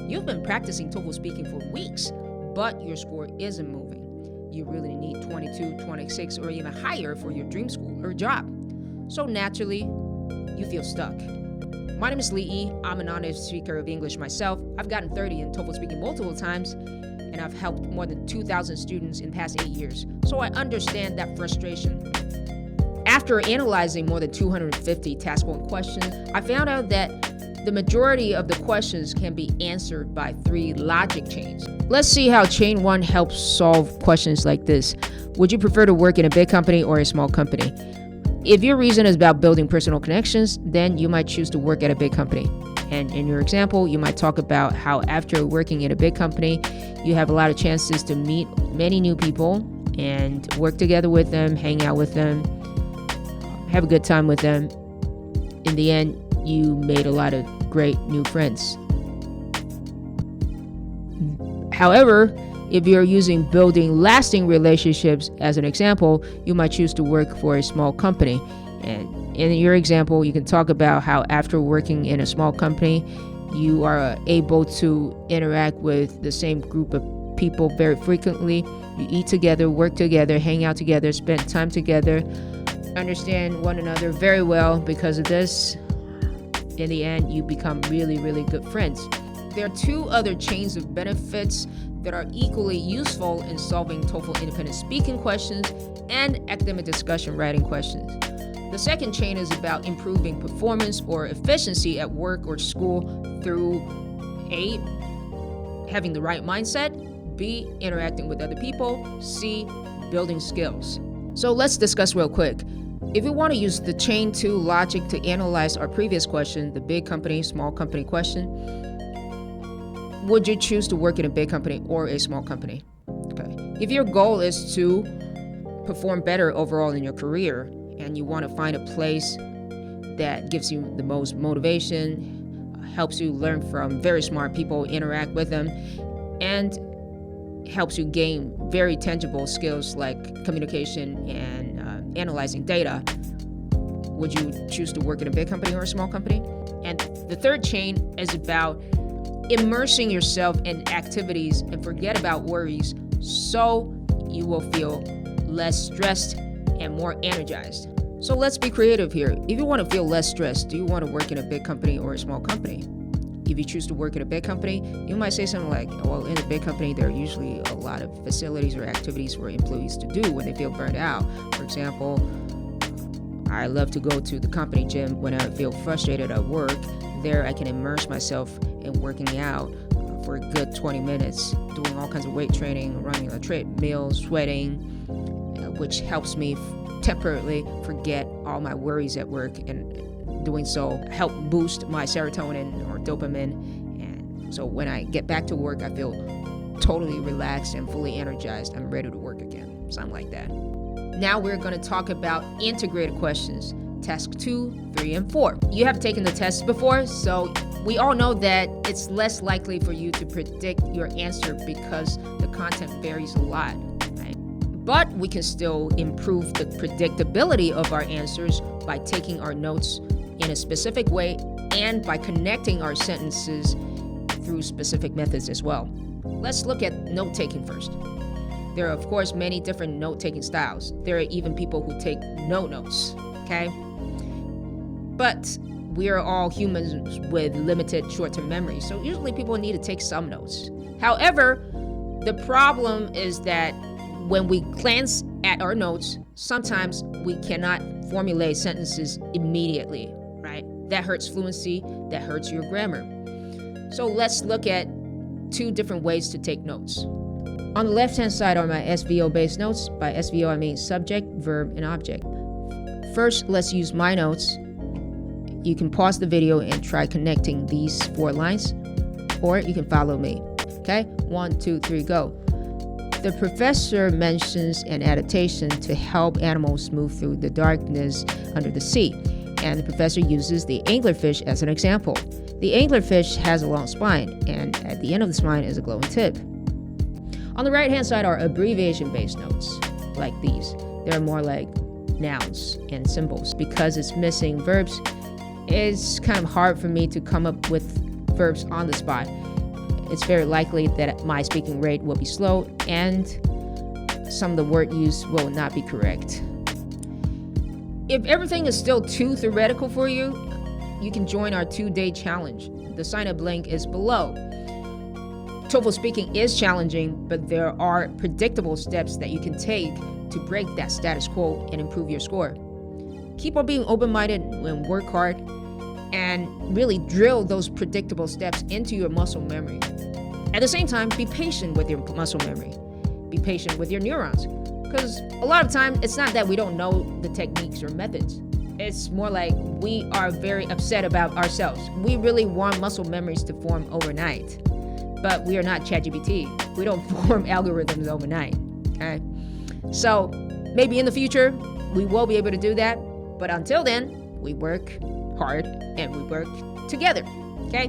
You've been practicing TOEFL speaking for weeks, but your score isn't moving. You really need 22, 26, or even higher for your dream school or job. So naturally, you feel stuck. My name is Lee E. I'm a non-native speaker of English myself. I've gotten 30 in TOEFL speaking multiple times, and I've helped more than 2,000 students in the past 8 years. So I understand that frustration. After analyzing more than 250 task 1 questions, I found out that the majority of the questions can be answered by 3 logic chains. Let's see how chain 1 helps solve questions like this. Would you prefer to work in a big company or a small company? If your reason is about building personal connections, then you might choose to work at a big company. And in your example, you might talk about how after working in a big company, you have a lot of chances to meet many new people and work together with them, hang out with them, have a good time with them. In the end, you made a lot of great new friends. However, if you're using building lasting relationships as an example, you might choose to work for a small company. And in your example, you can talk about how after working in a small company, you are able to interact with the same group of people very frequently. You eat together, work together, hang out together, spend time together, understand one another very well. Because of this, in the end, you become really, really good friends. There are 2 other chains of benefits that are equally useful in solving TOEFL independent speaking questions and academic discussion writing questions. The second chain is about improving performance or efficiency at work or school through A, having the right mindset, B, interacting with other people, C, building skills. So let's discuss real quick. If we want to use the chain 2 logic to analyze our previous question, the big company, small company question, would you choose to work in a big company or a small company? Okay. If your goal is to perform better overall in your career and you want to find a place that gives you the most motivation, helps you learn from very smart people, interact with them, and helps you gain very tangible skills like communication and analyzing data, would you choose to work in a big company or a small company? And the third chain is about immersing yourself in activities and forget about worries so you will feel less stressed and more energized. So let's be creative here. If you want to feel less stressed, do you want to work in a big company or a small company? If you choose to work in a big company, you might say something like, well, in a big company, there are usually a lot of facilities or activities for employees to do when they feel burned out. For example, I love to go to the company gym when I feel frustrated at work. There, I can immerse myself in working out for a good 20 minutes, doing all kinds of weight training, running on a treadmill, sweating, which helps me temporarily forget all my worries at work, and doing so help boost my serotonin or dopamine. And so when I get back to work, I feel totally relaxed and fully energized. I'm ready to work again, something like that. Now we're going to talk about integrated questions, task 2, 3, and 4. You have taken the tests before, so we all know that it's less likely for you to predict your answer because the content varies a lot, right? But we can still improve the predictability of our answers by taking our notes in a specific way and by connecting our sentences through specific methods as well. Let's look at note-taking first. There are, of course, many different note-taking styles. There are even people who take no notes, okay? But we are all humans with limited short-term memory, so usually people need to take some notes. However, the problem is that when we glance at our notes, sometimes we cannot formulate sentences immediately, right? That hurts fluency, that hurts your grammar. So let's look at 2 different ways to take notes. On the left-hand side are my SVO-based notes. By SVO, I mean subject, verb, and object. First, let's use my notes. You can pause the video and try connecting these 4 lines, or you can follow me. Okay, 1, 2, 3, go. The professor mentions an adaptation to help animals move through the darkness under the sea, and the professor uses the anglerfish as an example. The anglerfish has a long spine, and at the end of the spine is a glowing tip. On the right-hand side are abbreviation-based notes, like these. They're more like nouns and symbols. Because it's missing verbs, it's kind of hard for me to come up with verbs on the spot. it's very likely that my speaking rate will be slow and some of the word use will not be correct. If everything is still too theoretical for you, you can join our 2-day challenge. The sign-up link is below. TOEFL speaking is challenging, but there are predictable steps that you can take to break that status quo and improve your score. Keep on being open-minded and work hard, and really drill those predictable steps into your muscle memory. At the same time, be patient with your muscle memory. Be patient with your neurons. Because a lot of time, it's not that we don't know the techniques or methods. It's more like we are very upset about ourselves. We really want muscle memories to form overnight. But we are not ChatGPT. We don't form algorithms overnight. Okay? So maybe in the future, we will be able to do that. But until then, we work hard and we work together. Okay?